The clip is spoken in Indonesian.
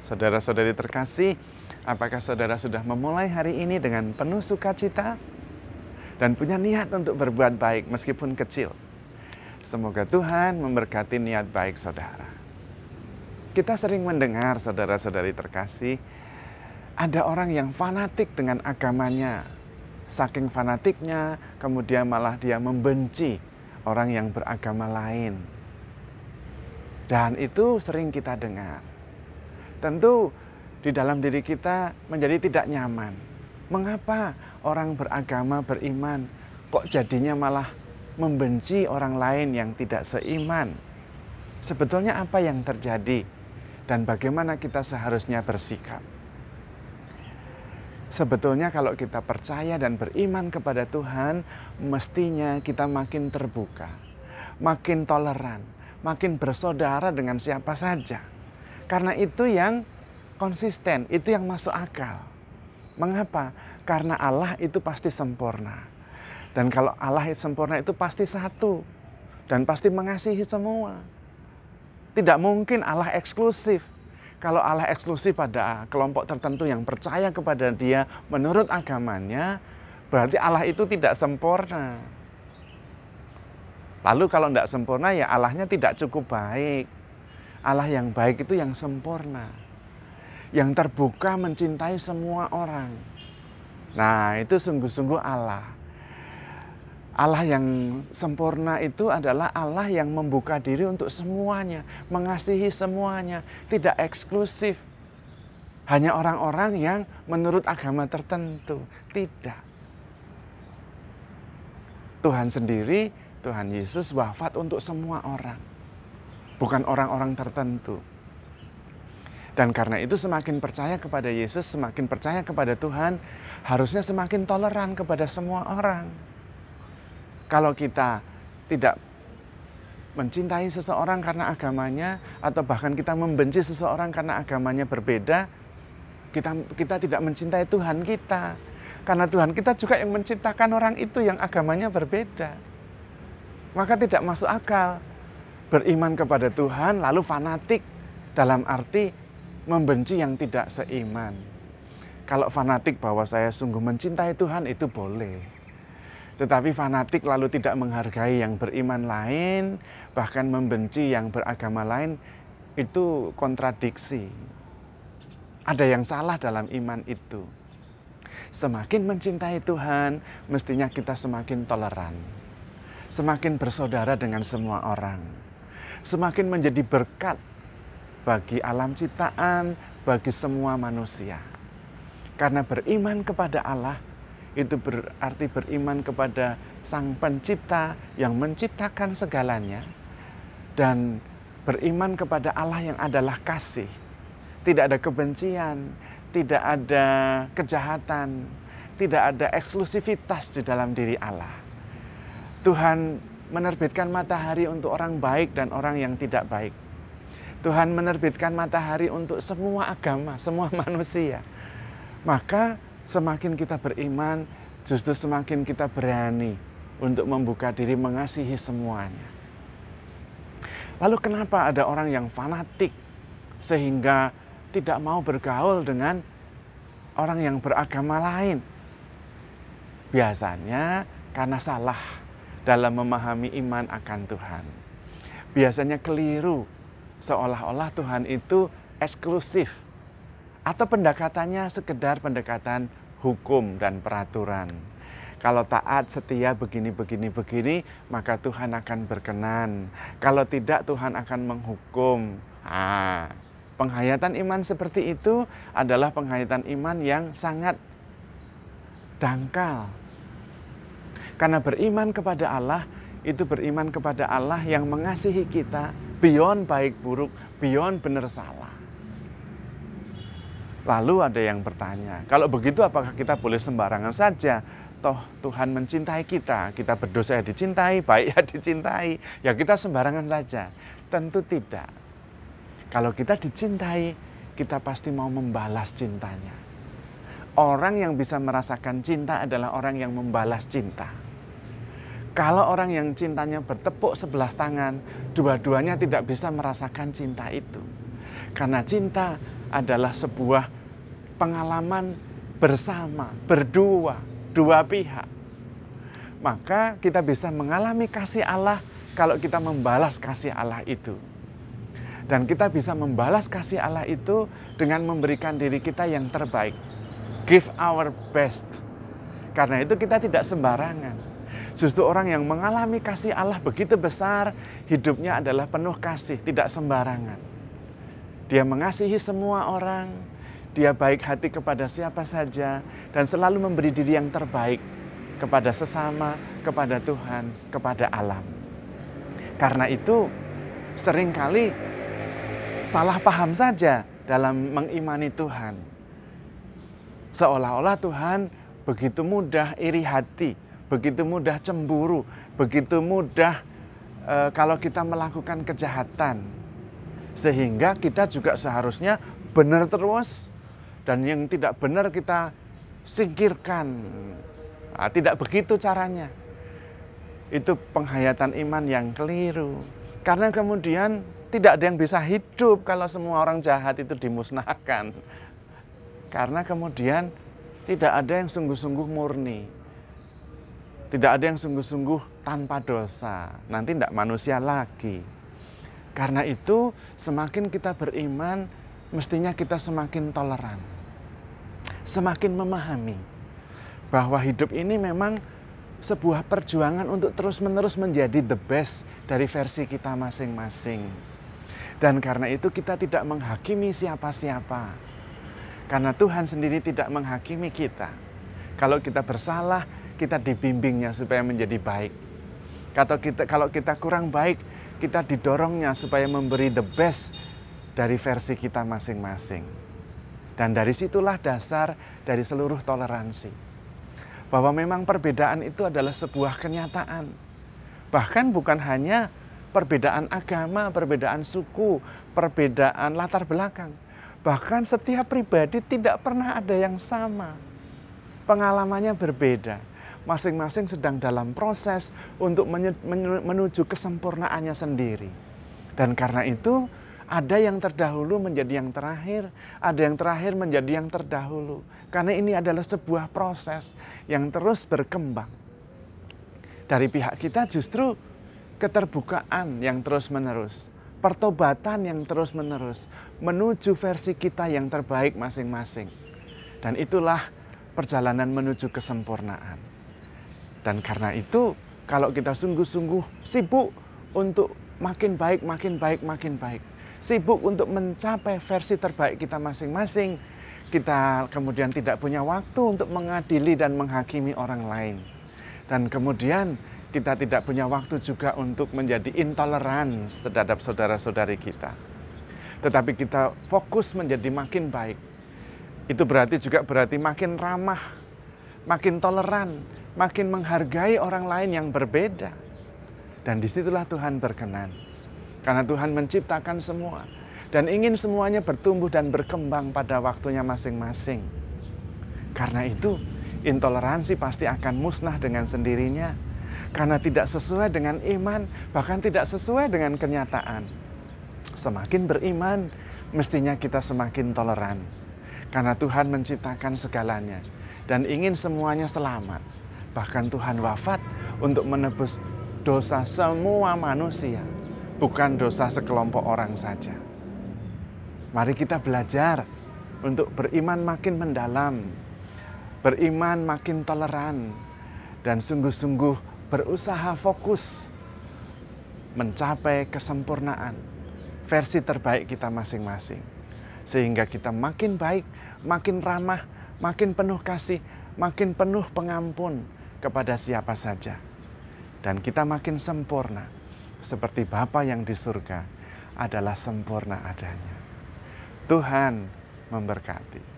Saudara-saudari terkasih, apakah saudara sudah memulai hari ini dengan penuh sukacita dan punya niat untuk berbuat baik meskipun kecil? Semoga Tuhan memberkati niat baik saudara. Kita sering mendengar, saudara-saudari terkasih, ada orang yang fanatik dengan agamanya. Saking fanatiknya, kemudian malah dia membenci orang yang beragama lain. Dan itu sering kita dengar. Tentu di dalam diri kita menjadi tidak nyaman. Mengapa orang beragama, beriman, kok jadinya malah membenci orang lain yang tidak seiman? Sebetulnya apa yang terjadi dan bagaimana kita seharusnya bersikap? Sebetulnya kalau kita percaya dan beriman kepada Tuhan, mestinya kita makin terbuka, makin toleran, makin bersaudara dengan siapa saja. Karena itu yang konsisten, itu yang masuk akal. Mengapa? Karena Allah itu pasti sempurna. Dan kalau Allah itu sempurna itu pasti satu. Dan pasti mengasihi semua. Tidak mungkin Allah eksklusif. Kalau Allah eksklusif pada kelompok tertentu yang percaya kepada Dia menurut agamanya, berarti Allah itu tidak sempurna. Lalu kalau tidak sempurna ya Allahnya tidak cukup baik. Allah yang baik itu yang sempurna. Yang terbuka mencintai semua orang. Nah, itu sungguh-sungguh Allah. Allah yang sempurna itu adalah Allah yang membuka diri untuk semuanya, mengasihi semuanya, tidak eksklusif. Hanya orang-orang yang menurut agama tertentu, tidak. Tuhan sendiri, Tuhan Yesus wafat untuk semua orang, bukan orang-orang tertentu. Dan karena itu semakin percaya kepada Yesus, semakin percaya kepada Tuhan, harusnya semakin toleran kepada semua orang. Kalau kita tidak mencintai seseorang karena agamanya, atau bahkan kita membenci seseorang karena agamanya berbeda, kita tidak mencintai Tuhan kita. Karena Tuhan kita juga yang menciptakan orang itu yang agamanya berbeda. Maka tidak masuk akal beriman kepada Tuhan lalu fanatik dalam arti membenci yang tidak seiman. Kalau fanatik bahwa saya sungguh mencintai Tuhan itu boleh. Tetapi fanatik lalu tidak menghargai yang beriman lain, bahkan membenci yang beragama lain, itu kontradiksi. Ada yang salah dalam iman itu. Semakin mencintai Tuhan, mestinya kita semakin toleran. Semakin bersaudara dengan semua orang. Semakin menjadi berkat bagi alam ciptaan, bagi semua manusia. Karena beriman kepada Allah, itu berarti beriman kepada Sang Pencipta yang menciptakan segalanya. Dan beriman kepada Allah yang adalah kasih. Tidak ada kebencian, tidak ada kejahatan, tidak ada eksklusivitas di dalam diri Allah. Tuhan menerbitkan matahari untuk orang baik dan orang yang tidak baik. Tuhan menerbitkan matahari untuk semua agama, semua manusia. Maka semakin kita beriman, justru semakin kita berani untuk membuka diri mengasihi semuanya. Lalu kenapa ada orang yang fanatik sehingga tidak mau bergaul dengan orang yang beragama lain? Biasanya karena salah dalam memahami iman akan Tuhan. Biasanya keliru, seolah-olah Tuhan itu eksklusif. Atau pendekatannya sekedar pendekatan hukum dan peraturan. Kalau taat, setia, begini, maka Tuhan akan berkenan. Kalau tidak, Tuhan akan menghukum. Penghayatan iman seperti itu adalah penghayatan iman yang sangat dangkal. Karena beriman kepada Allah, itu beriman kepada Allah yang mengasihi kita, beyond baik buruk, beyond benar salah. Lalu ada yang bertanya, kalau begitu apakah kita boleh sembarangan saja? Toh Tuhan mencintai kita, kita berdosa ya dicintai, baik ya dicintai, ya kita sembarangan saja. Tentu tidak. Kalau kita dicintai, kita pasti mau membalas cintanya. Orang yang bisa merasakan cinta adalah orang yang membalas cinta. Kalau orang yang cintanya bertepuk sebelah tangan, dua-duanya tidak bisa merasakan cinta itu. Karena cinta adalah sebuah pengalaman bersama, berdua, dua pihak. Maka kita bisa mengalami kasih Allah kalau kita membalas kasih Allah itu. Dan kita bisa membalas kasih Allah itu dengan memberikan diri kita yang terbaik. Give our best. Karena itu kita tidak sembarangan. Justru orang yang mengalami kasih Allah begitu besar, hidupnya adalah penuh kasih, tidak sembarangan. Dia mengasihi semua orang, dia baik hati kepada siapa saja, dan selalu memberi diri yang terbaik kepada sesama, kepada Tuhan, kepada alam. Karena itu seringkali salah paham saja dalam mengimani Tuhan. Seolah-olah Tuhan begitu mudah iri hati, begitu mudah cemburu, begitu mudah kalau kita melakukan kejahatan. Sehingga kita juga seharusnya benar terus, dan yang tidak benar kita singkirkan. Nah, tidak begitu caranya. Itu penghayatan iman yang keliru. Karena kemudian tidak ada yang bisa hidup kalau semua orang jahat itu dimusnahkan. Karena kemudian tidak ada yang sungguh-sungguh murni. Tidak ada yang sungguh-sungguh tanpa dosa. Nanti tidak manusia lagi. Karena itu semakin kita beriman, mestinya kita semakin toleran. Semakin memahami bahwa hidup ini memang sebuah perjuangan untuk terus-menerus menjadi the best dari versi kita masing-masing. Dan karena itu kita tidak menghakimi siapa-siapa. Karena Tuhan sendiri tidak menghakimi kita. Kalau kita bersalah, kita dibimbingnya supaya menjadi baik. Kalau kita kurang baik, kita didorongnya supaya memberi the best dari versi kita masing-masing. Dan dari situlah dasar dari seluruh toleransi. Bahwa memang perbedaan itu adalah sebuah kenyataan. Bahkan bukan hanya perbedaan agama, perbedaan suku, perbedaan latar belakang. Bahkan setiap pribadi tidak pernah ada yang sama. Pengalamannya berbeda. Masing-masing sedang dalam proses untuk menuju kesempurnaannya sendiri. Dan karena itu ada yang terdahulu menjadi yang terakhir, ada yang terakhir menjadi yang terdahulu. Karena ini adalah sebuah proses yang terus berkembang. Dari pihak kita justru keterbukaan yang terus-menerus, pertobatan yang terus-menerus, menuju versi kita yang terbaik masing-masing. Dan itulah perjalanan menuju kesempurnaan. Dan karena itu, kalau kita sungguh-sungguh sibuk untuk makin baik, makin baik, makin baik, sibuk untuk mencapai versi terbaik kita masing-masing, kita kemudian tidak punya waktu untuk mengadili dan menghakimi orang lain. Dan kemudian kita tidak punya waktu juga untuk menjadi intoleran terhadap saudara-saudari kita. Tetapi kita fokus menjadi makin baik. Itu berarti makin ramah, makin toleran, makin menghargai orang lain yang berbeda. Dan disitulah Tuhan berkenan. Karena Tuhan menciptakan semua. Dan ingin semuanya bertumbuh dan berkembang pada waktunya masing-masing. Karena itu, intoleransi pasti akan musnah dengan sendirinya. Karena tidak sesuai dengan iman, bahkan tidak sesuai dengan kenyataan. Semakin beriman, mestinya kita semakin toleran. Karena Tuhan menciptakan segalanya dan ingin semuanya selamat. Bahkan Tuhan wafat untuk menebus dosa semua manusia, bukan dosa sekelompok orang saja. Mari kita belajar untuk beriman makin mendalam, beriman makin toleran, dan sungguh-sungguh berusaha fokus mencapai kesempurnaan versi terbaik kita masing-masing. Sehingga kita makin baik, makin ramah, makin penuh kasih, makin penuh pengampun kepada siapa saja. Dan kita makin sempurna, seperti Bapa yang di surga adalah sempurna adanya. Tuhan memberkati.